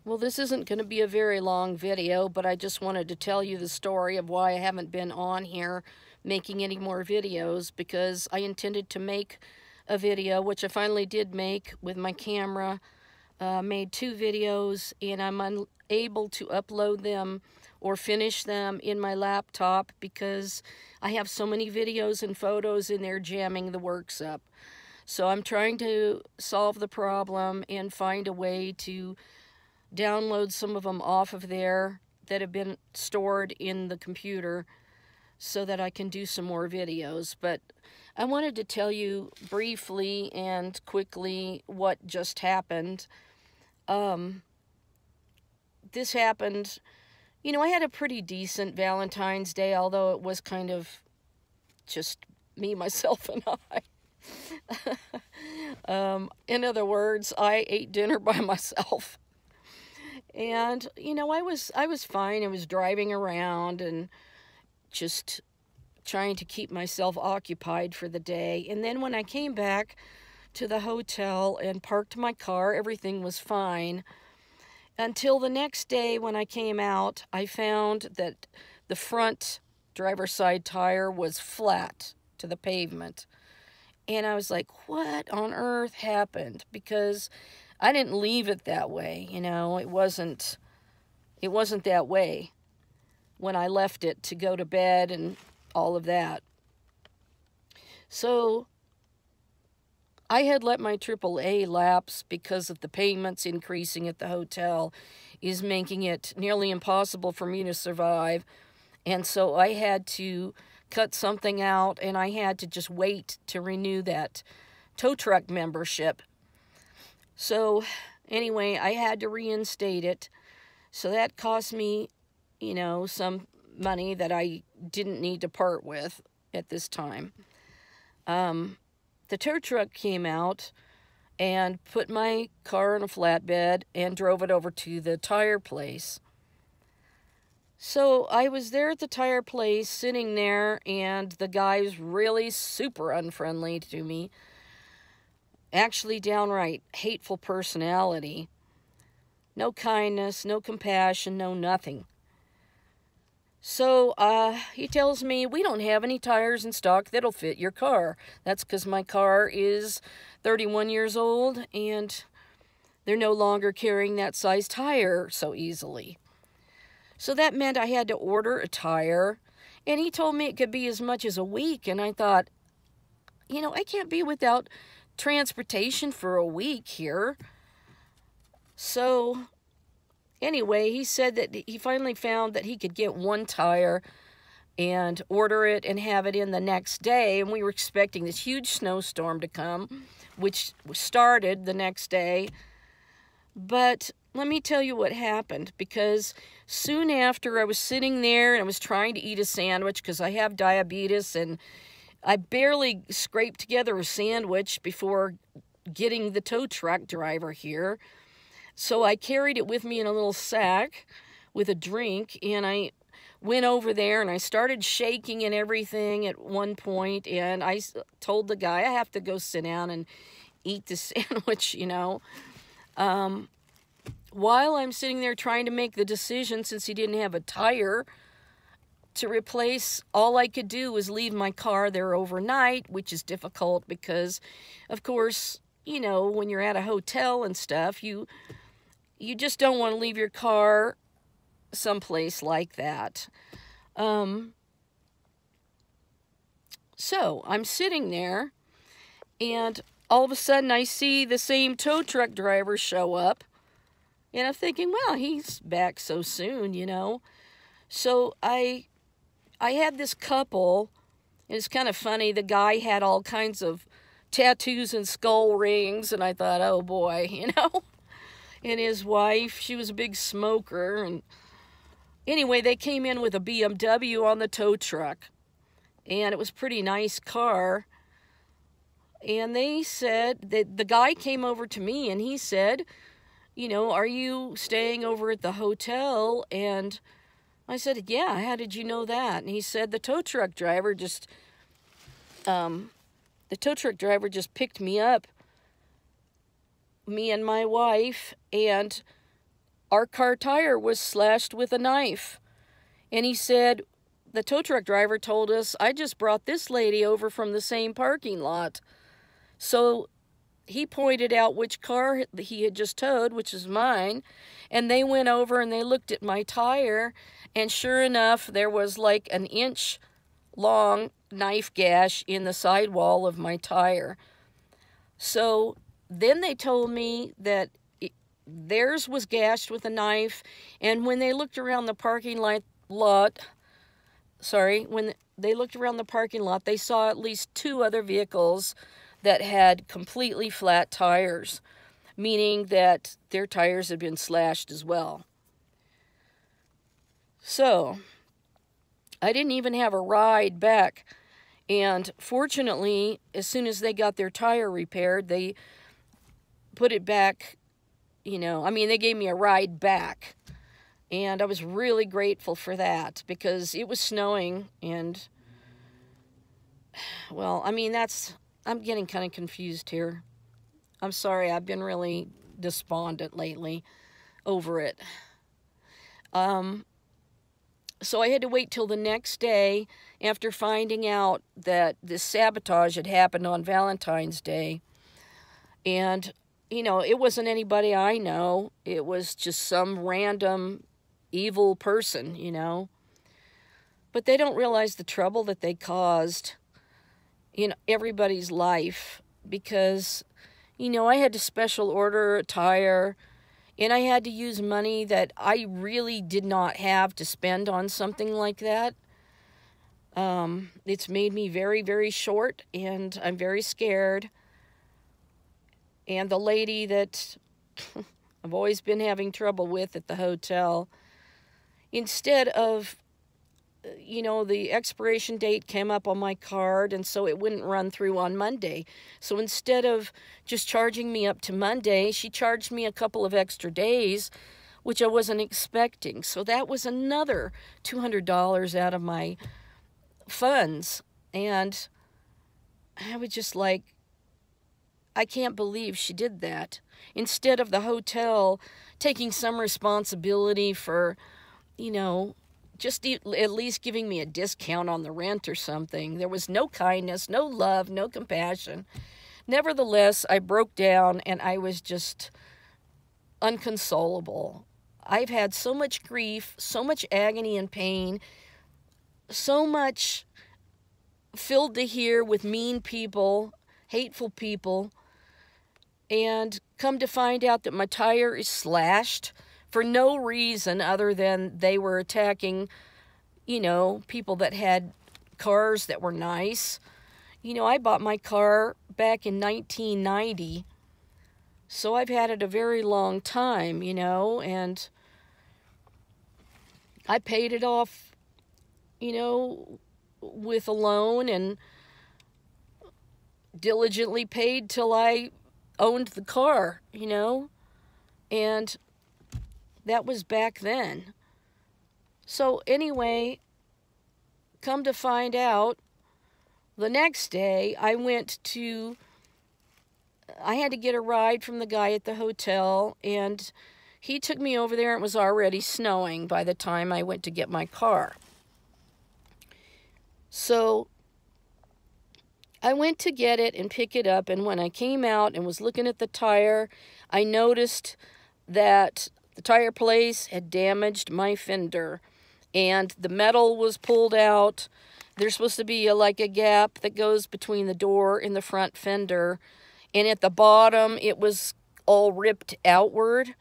Well, this isn't going to be a very long video, but I just wanted to tell you the story of why I haven't been on here making any more videos, because I intended to make a video, which I finally did make with my camera. Made 2 videos, and I'm unable to upload them or finish them in my laptop because I have so many videos and photos in there jamming the works up. So I'm trying to solve the problem and find a way to download some of them off of there that have been stored in the computer so that I can do some more videos. But I wanted to tell you briefly and quickly what just happened. This happened, you know, I had a pretty decent Valentine's Day, although it was kind of just me, myself, and I. In other words, I ate dinner by myself. And, you know, I was fine. I was driving around and just trying to keep myself occupied for the day. And then when I came back to the hotel and parked my car, everything was fine. Until the next day when I came out, I found that the front driver's side tire was flat to the pavement. And I was like, what on earth happened? Because I didn't leave it that way, you know. It wasn't that way when I left it to go to bed and all of that. So I had let my AAA lapse because of the payments increasing at the hotel is making it nearly impossible for me to survive. And so I had to cut something out, and I had to just wait to renew that tow truck membership. So anyway, I had to reinstate it. So that cost me, you know, some money that I didn't need to part with at this time. The tow truck came out and put my car in a flatbed and drove it over to the tire place. So I was there at the tire place, sitting there, and the guy was really super unfriendly to me. Actually, downright hateful personality. No kindness, no compassion, no nothing. So he tells me, we don't have any tires in stock that'll fit your car. That's because my car is 31 years old, and they're no longer carrying that size tire so easily. So that meant I had to order a tire, and he told me it could be as much as a week, and I thought, you know, I can't be without transportation for a week here. So anyway, he said that he finally found that he could get 1 tire and order it and have it in the next day, and we were expecting this huge snowstorm to come, which started the next day. But let me tell you what happened, because soon after I was sitting there and I was trying to eat a sandwich because I have diabetes, and I barely scraped together a sandwich before getting the tow truck driver here. So I carried it with me in a little sack with a drink, and I went over there and I started shaking and everything at one point, and I told the guy I have to go sit down and eat the sandwich, you know. While I'm sitting there trying to make the decision, since he didn't have a tire to replace, all I could do was leave my car there overnight, which is difficult because, of course, you know, when you're at a hotel and stuff, you just don't want to leave your car someplace like that. So I'm sitting there, and all of a sudden I see the same tow truck driver show up, and I'm thinking, well, he's back so soon, you know. So I had this couple, and it's kind of funny, the guy had all kinds of tattoos and skull rings, and I thought, oh boy, you know. And his wife, she was a big smoker, and anyway, they came in with a BMW on the tow truck, and it was a pretty nice car. And they said that the guy came over to me, and he said, you know, are you staying over at the hotel? And I said, yeah, how did you know that? And he said, the tow truck driver just picked me up, me and my wife, and our car tire was slashed with a knife. And he said, the tow truck driver told us, I just brought this lady over from the same parking lot. So he pointed out which car he had just towed, which is mine, and they went over and they looked at my tire, and sure enough, there was like an inch-long knife gash in the sidewall of my tire. So then they told me that theirs was gashed with a knife, and when they looked around the parking lot, when they looked around the parking lot, they saw at least 2 other vehicles that had completely flat tires, meaning that their tires had been slashed as well. So I didn't even have a ride back. And fortunately, as soon as they got their tire repaired, they put it back, they gave me a ride back. And I was really grateful for that because it was snowing and, I'm getting kind of confused here. I'm sorry, I've been really despondent lately over it. So I had to wait till the next day after finding out that this sabotage had happened on Valentine's Day. And, it wasn't anybody I know. It was just some random evil person, But they don't realize the trouble that they caused in everybody's life because, I had to special order a tire and I had to use money that I really did not have to spend on something like that. It's made me very, very short and I'm very scared. And the lady that I've always been having trouble with at the hotel, instead of, the expiration date came up on my card, and so it wouldn't run through on Monday. So instead of just charging me up to Monday, she charged me a couple of extra days, which I wasn't expecting. So that was another $200 out of my funds. And I was just like, I can't believe she did that. Instead of the hotel taking some responsibility for, just at least giving me a discount on the rent or something. There was no kindness, no love, no compassion. Nevertheless, I broke down and I was just unconsolable. I've had so much grief, so much agony and pain, so much filled to here with mean people, hateful people, and come to find out that my tire is slashed for no reason other than they were attacking, people that had cars that were nice. I bought my car back in 1990, so I've had it a very long time, and I paid it off, with a loan and diligently paid till I owned the car, and that was back then. So anyway, come to find out, the next day I had to get a ride from the guy at the hotel, and he took me over there. It was already snowing by the time I went to get my car. So I went to get it and pick it up, and when I came out and was looking at the tire, I noticed that the tire place had damaged my fender, and the metal was pulled out. There's supposed to be a gap that goes between the door and the front fender, and at the bottom it was all ripped outward,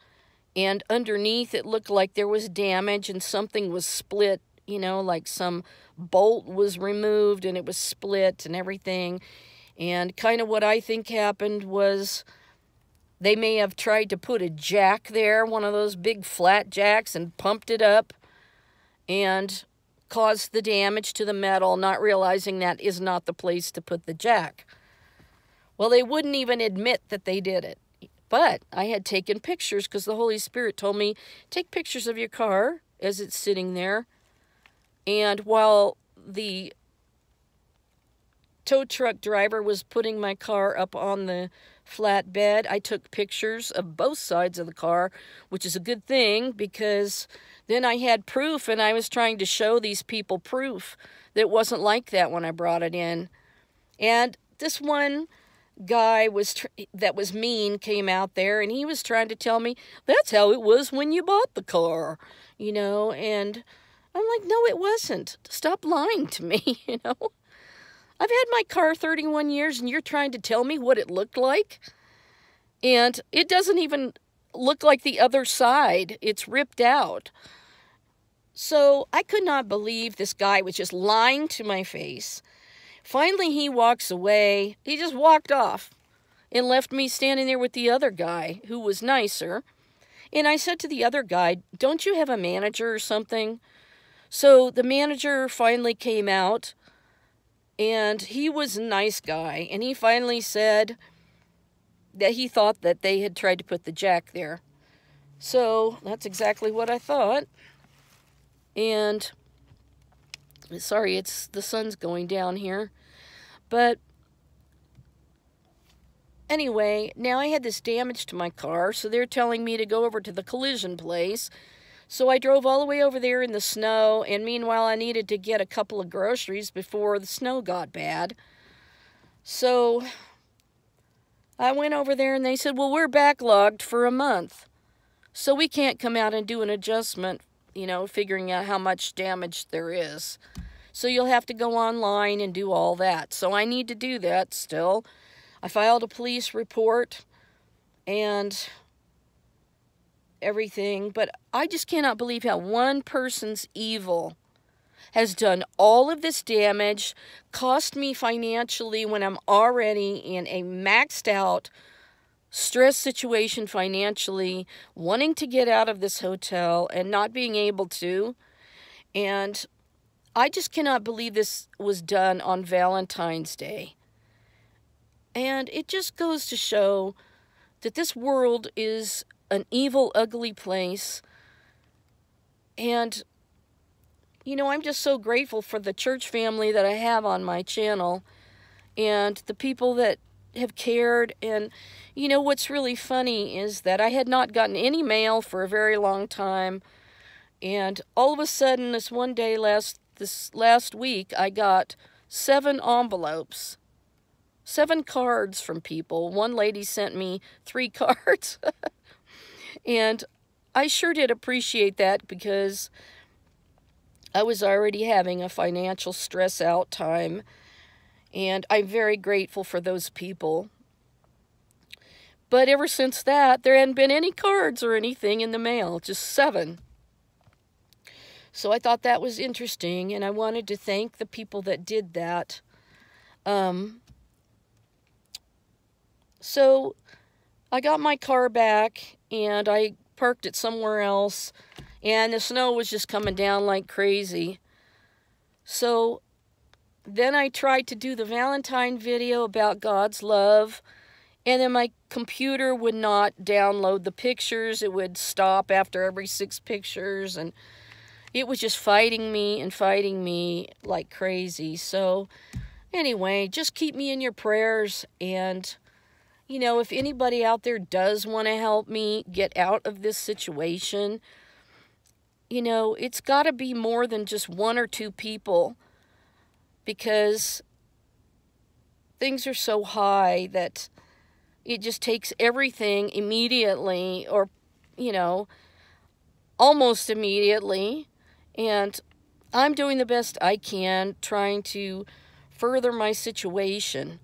and underneath it looked like there was damage and something was split, like some bolt was removed and it was split and everything. And kind of what I think happened was they may have tried to put a jack there, one of those big flat jacks, and pumped it up and caused the damage to the metal, not realizing that is not the place to put the jack. Well, they wouldn't even admit that they did it. But I had taken pictures because the Holy Spirit told me, take pictures of your car as it's sitting there. And while the tow truck driver was putting my car up on the flatbed. I took pictures of both sides of the car, which is a good thing because then I had proof, and I was trying to show these people proof that it wasn't like that when I brought it in. And this one guy that was mean came out there, and he was trying to tell me that's how it was when you bought the car, and I'm like, no, it wasn't. Stop lying to me. I've had my car 31 years, and you're trying to tell me what it looked like? And it doesn't even look like the other side. It's ripped out. So I could not believe this guy was just lying to my face. Finally, he walks away. He just walked off and left me standing there with the other guy, who was nicer. And I said to the other guy, don't you have a manager or something? So the manager finally came out, and he was a nice guy. And he finally said that he thought that they had tried to put the jack there. So that's exactly what I thought. And sorry, the sun's going down here. But anyway, now I had this damage to my car, so they're telling me to go over to the collision place. So I drove all the way over there in the snow, and meanwhile I needed to get a couple of groceries before the snow got bad. So I went over there, and they said, well, we're backlogged for a month, so we can't come out and do an adjustment, figuring out how much damage there is. So you'll have to go online and do all that. So I need to do that still. I filed a police report and everything, but I just cannot believe how one person's evil has done all of this damage, cost me financially when I'm already in a maxed out stress situation financially, wanting to get out of this hotel and not being able to. And I just cannot believe this was done on Valentine's Day. And it just goes to show that this world is an evil, ugly place. And, I'm just so grateful for the church family that I have on my channel and the people that have cared. And, what's really funny is that I had not gotten any mail for a very long time. And all of a sudden, this one day this last week, I got 7 envelopes, 7 cards from people. One lady sent me 3 cards. And I sure did appreciate that because I was already having a financial stress out time. And I'm very grateful for those people. But ever since that, there hadn't been any cards or anything in the mail, just 7. So I thought that was interesting, and I wanted to thank the people that did that. So I got my car back, and I parked it somewhere else, and the snow was just coming down like crazy. So then I tried to do the Valentine video about God's love, and then my computer would not download the pictures. It would stop after every 6 pictures, and it was just fighting me like crazy. So anyway, just keep me in your prayers. And, if anybody out there does want to help me get out of this situation, it's got to be more than just 1 or 2 people, because things are so high that it just takes everything immediately, or, almost immediately. And I'm doing the best I can, trying to further my situation.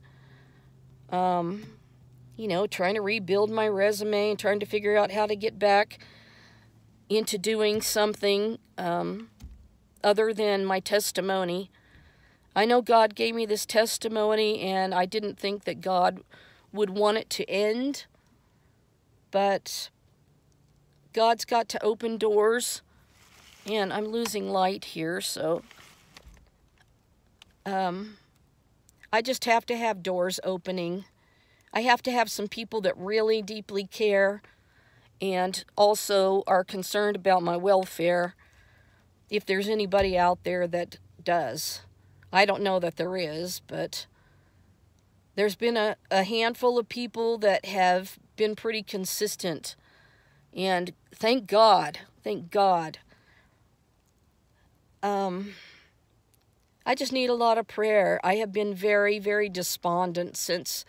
Trying to rebuild my resume and trying to figure out how to get back into doing something other than my testimony. I know God gave me this testimony, and I didn't think that God would want it to end. But God's got to open doors. And I'm losing light here, so I just have to have doors opening. I have to have some people that really deeply care and also are concerned about my welfare, if there's anybody out there that does. I don't know that there is, but There's been a handful of people that have been pretty consistent. And thank God. Thank God. I just need a lot of prayer. I have been very, very despondent since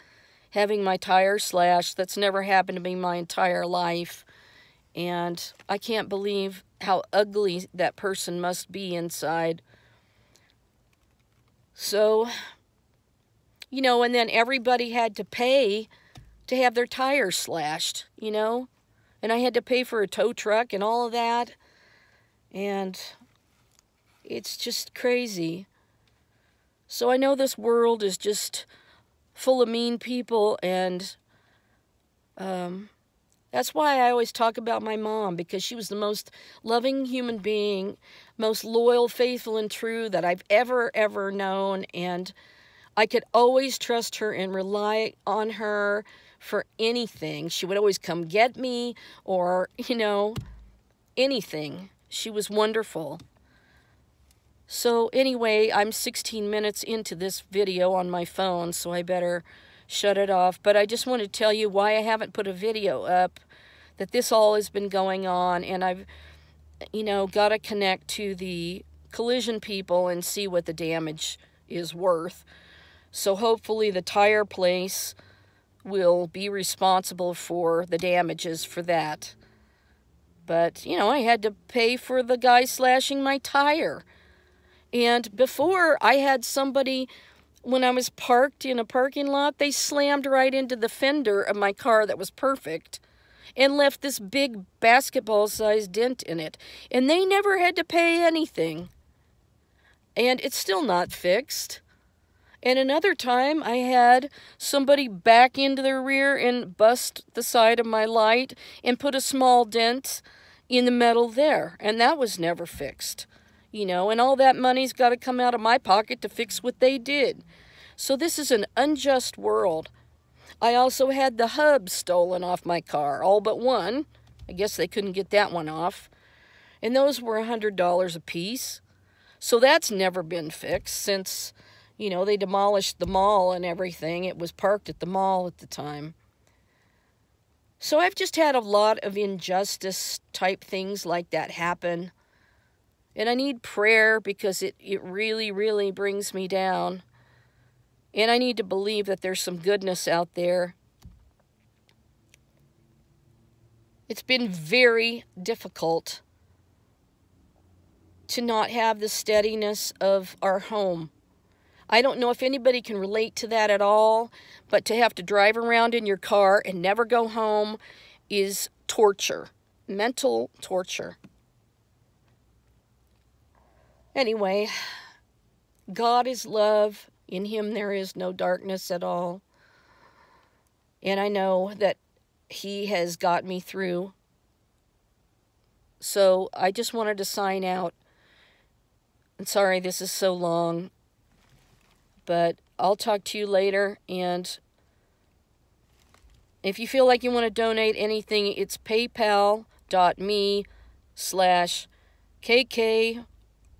having my tire slashed. That's never happened to me my entire life. And I can't believe how ugly that person must be inside. So, you know, and then everybody had to pay to have their tires slashed, you know. And I had to pay for a tow truck and all of that. And it's just crazy. So I know this world is just full of mean people, and that's why I always talk about my mom, because she was the most loving human being, most loyal, faithful, and true that I've ever known, and I could always trust her and rely on her for anything. She would always come get me, or, you know, anything. She was wonderful. So anyway, I'm 16 minutes into this video on my phone, so I better shut it off. But I just want to tell you why I haven't put a video up, that this all has been going on, and I've, you know, got to connect to the collision people and see what the damage is worth. So hopefully the tire place will be responsible for the damages for that. But, you know, I had to pay for the guy slashing my tire. And before, I had somebody, when I was parked in a parking lot, they slammed right into the fender of my car that was perfect and left this big basketball-sized dent in it. And they never had to pay anything. And it's still not fixed. And another time, I had somebody back into the rear and bust the side of my light and put a small dent in the metal there. And that was never fixed. You know, and all that money's got to come out of my pocket to fix what they did. So this is an unjust world. I also had the hub stolen off my car, all but one. I guess they couldn't get that one off. And those were $100 a piece. So that's never been fixed since, you know, they demolished the mall and everything. It was parked at the mall at the time. So I've just had a lot of injustice type things like that happen. And I need prayer because it really, really brings me down. And I need to believe that there's some goodness out there. It's been very difficult to not have the steadiness of our home. I don't know if anybody can relate to that at all, but to have to drive around in your car and never go home is torture, mental torture. Anyway, God is love. In Him there is no darkness at all. And I know that He has got me through. So I just wanted to sign out. I'm sorry this is so long. But I'll talk to you later. And if you feel like you want to donate anything, it's paypal.me/KK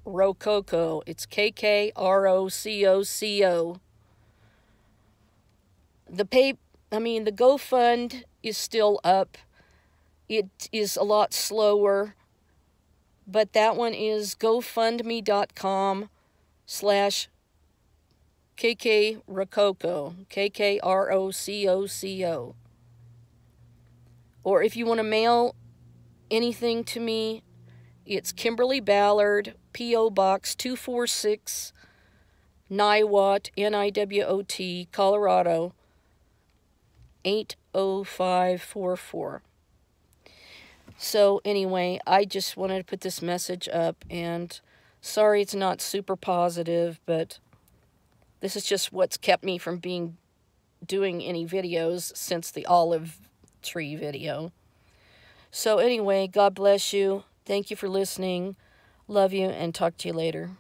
Rococo. It's KKROCOCO. The GoFund is still up. It is a lot slower, but that one is gofundme.com/KK Rococo. KKROCOCO. Or if you want to mail anything to me, it's Kimberly Ballard, P.O. Box 246, Niwot, Niwot, Colorado, 80544. So anyway, I just wanted to put this message up, and sorry it's not super positive, but this is just what's kept me from doing any videos since the olive tree video. So anyway, God bless you. Thank you for listening. Love you, and talk to you later.